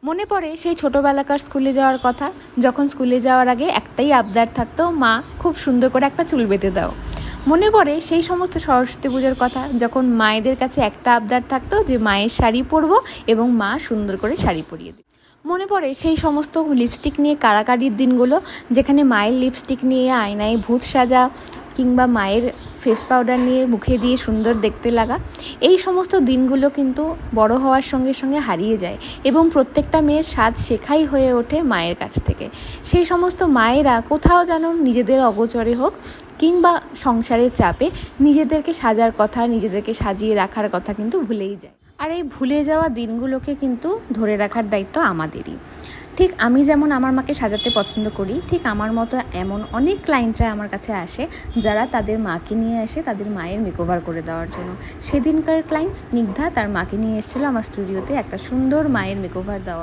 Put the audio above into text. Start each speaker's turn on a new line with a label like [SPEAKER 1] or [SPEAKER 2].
[SPEAKER 1] মনে পড়ে সেই ছোটোবেলাকার স্কুলে যাওয়ার কথা, যখন স্কুলে যাওয়ার আগে একটাই আবদার থাকতো, মা খুব সুন্দর করে একটা চুল বেঁধে দাও। মনে পড়ে সেই সমস্ত সরস্বতী পুজোর কথা, যখন মায়েদের কাছে একটা আবদার থাকতো যে মায়ের শাড়ি পরবো এবং মা সুন্দর করে শাড়ি পরিয়ে দিত। মনে পড়ে সেই সমস্ত লিপস্টিক নিয়ে কাড়াকাড়ির দিনগুলো, যেখানে মায়ের লিপস্টিক নিয়ে আয়নায় ভূত সাজা কিংবা মায়ের ফেস পাউডার নিয়ে মুখে দিয়ে সুন্দর দেখতে লাগা। এই সমস্ত দিনগুলো কিন্তু বড় হওয়ার সঙ্গে সঙ্গে হারিয়ে যায় এবং প্রত্যেকটা মেয়ের সাজ শেখাই হয়ে ওঠে মায়ের কাছ থেকে। সেই সমস্ত মায়েরা কোথাও যেন নিজেদের অগোচরে হোক কিংবা সংসারের চাপে নিজেদেরকে সাজার কথা, নিজেদেরকে সাজিয়ে রাখার কথা কিন্তু ভুলেই যায়। আর এই ভুলে যাওয়া দিনগুলোকে কিন্তু ধরে রাখার দায়িত্ব আমাদেরই। ঠিক আমি যেমন আমার মাকে সাজাতে পছন্দ করি, ঠিক আমার মতো এমন অনেক ক্লায়েন্টরা আমার কাছে আসে যারা তাদের মাকে নিয়ে আসে তাদের মায়ের মেকওভার করে দেওয়ার জন্য। সেদিনকার ক্লায়েন্ট স্নিগ্ধা তার মাকে নিয়ে এসেছিলো আমার স্টুডিওতে একটা সুন্দর মায়ের মেকওভার দেওয়ার